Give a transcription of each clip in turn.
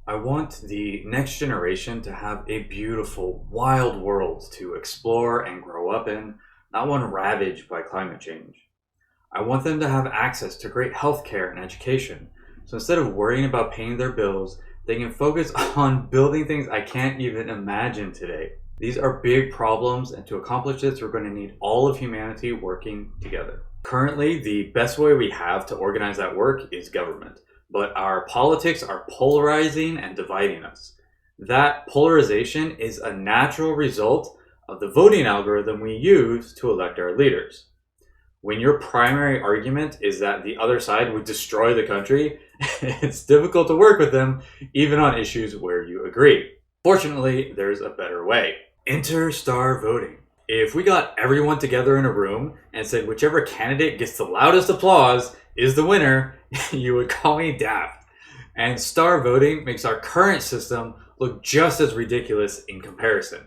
I want the next generation to have a beautiful, wild world to explore and grow up in, not one ravaged by climate change. I want them to have access to great healthcare and education. So instead of worrying about paying their bills, they can focus on building things I can't even imagine today. These are big problems, and to accomplish this, we're going to need all of humanity working together. Currently, the best way we have to organize that work is government. But our politics are polarizing and dividing us. That polarization is a natural result of the voting algorithm we use to elect our leaders. When your primary argument is that the other side would destroy the country, it's difficult to work with them, even on issues where you agree. Fortunately, there's a better way. Enter star voting. If we got everyone together in a room and said whichever candidate gets the loudest applause is the winner, you would call me daft. And star voting makes our current system look just as ridiculous in comparison.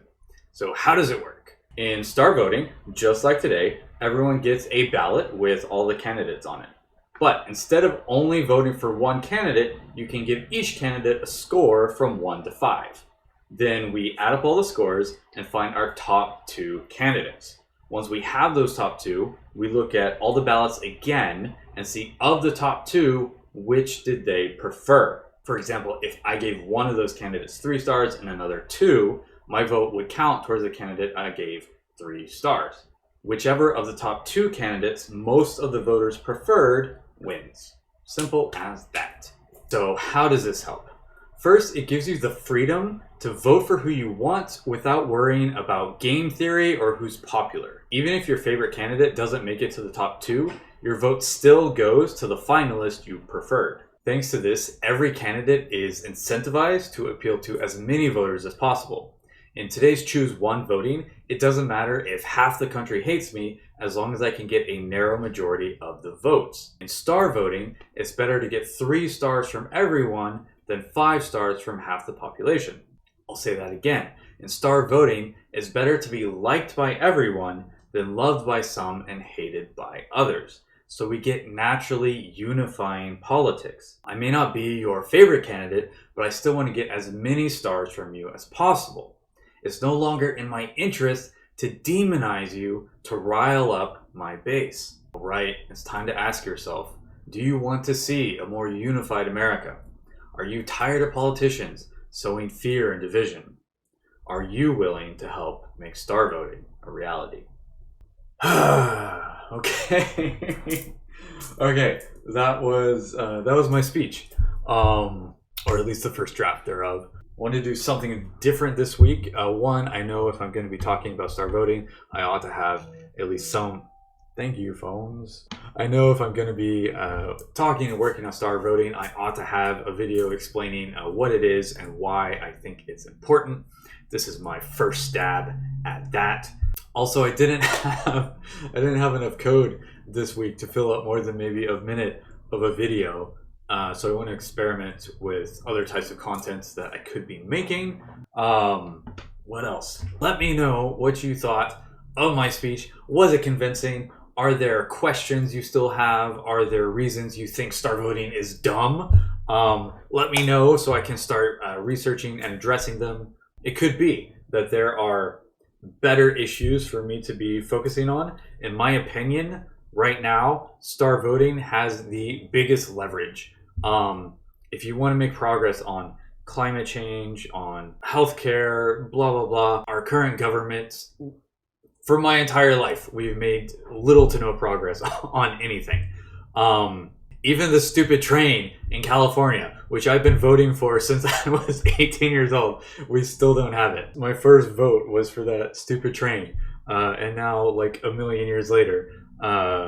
So how does it work? In star voting, just like today, everyone gets a ballot with all the candidates on it. But instead of only voting for one candidate, you can give each candidate a score from 1 to 5. Then we add up all the scores and find our top 2 candidates. Once we have those top 2, we look at all the ballots again and see of the top 2, which did they prefer. For example, if I gave one of those candidates 3 stars and another 2, my vote would count towards the candidate I gave 3 stars. Whichever of the top 2 candidates most of the voters preferred wins. Simple as that. So how does this help? First, it gives you the freedom to vote for who you want without worrying about game theory or who's popular. Even if your favorite candidate doesn't make it to the top 2, your vote still goes to the finalist you preferred. Thanks to this, every candidate is incentivized to appeal to as many voters as possible. In today's choose one voting, it doesn't matter if half the country hates me as long as I can get a narrow majority of the votes. In star voting, it's better to get 3 stars from everyone than 5 stars from half the population. I'll say that again. In star voting, it's better to be liked by everyone than loved by some and hated by others. So we get naturally unifying politics. I may not be your favorite candidate, but I still want to get as many stars from you as possible. It's no longer in my interest to demonize you to rile up my base. All right, it's time to ask yourself, do you want to see a more unified America? Are you tired of politicians sowing fear and division? Are you willing to help make star voting a reality? Okay. Okay, that was my speech, or at least the first draft thereof. I want to do something different this week. One, I know if I'm going to be talking about star voting, I ought to have at least some. Thank you, phones. I know if I'm going to be talking and working on star voting, I ought to have a video explaining what it is and why I think it's important. This is my first stab at that. Also, I didn't have enough code this week to fill up more than maybe a minute of a video. So I want to experiment with other types of contents that I could be making. What else? Let me know what you thought of my speech. Was it convincing? Are there questions you still have? Are there reasons you think star voting is dumb? Let me know so I can start researching and addressing them. It could be that there are better issues for me to be focusing on. In my opinion, right now, star voting has the biggest leverage. If you want to make progress on climate change, on healthcare, blah, blah, blah, our current governments, for my entire life, we've made little to no progress on anything. Even the stupid train in California, which I've been voting for since I was 18 years old, we still don't have it. My first vote was for that stupid train. And now, like a million years later,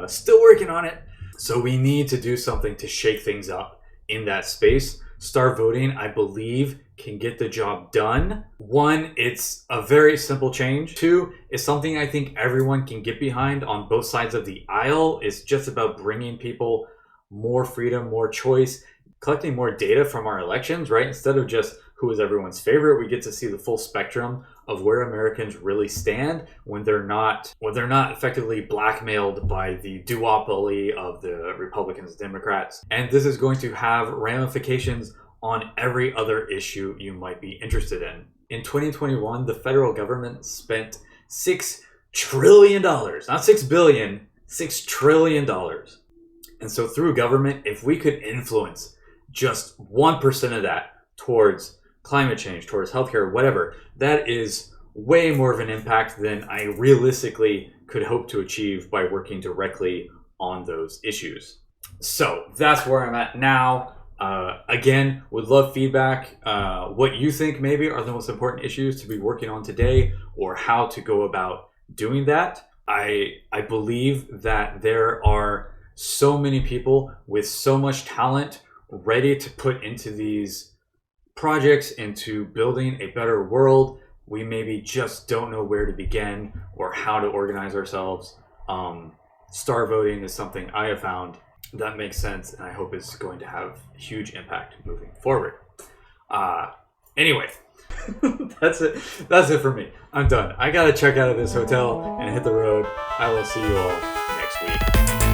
still working on it. So we need to do something to shake things up in that space. Star voting, I believe, can get the job done. 1, it's a very simple change. 2, it's something I think everyone can get behind on both sides of the aisle. It's just about bringing people more freedom, more choice, collecting more data from our elections, right? Instead of just who is everyone's favorite, we get to see the full spectrum of where Americans really stand when they're not effectively blackmailed by the duopoly of the Republicans and Democrats. And this is going to have ramifications on every other issue you might be interested in. In 2021, the federal government spent $6 trillion, not 6 billion, $6 trillion. And so through government, if we could influence just 1% of that towards climate change, towards healthcare, whatever, that is way more of an impact than I realistically could hope to achieve by working directly on those issues. So that's where I'm at now. Again, would love feedback. What you think maybe are the most important issues to be working on today, or how to go about doing that. I believe that there are so many people with so much talent ready to put into these projects, into building a better world. We maybe just don't know where to begin or how to organize ourselves. Star voting is something I have found that makes sense, and I hope it's going to have huge impact moving forward. Anyway, that's it. That's it for me. I'm done. I gotta check out of this hotel and hit the road. I will see you all next week.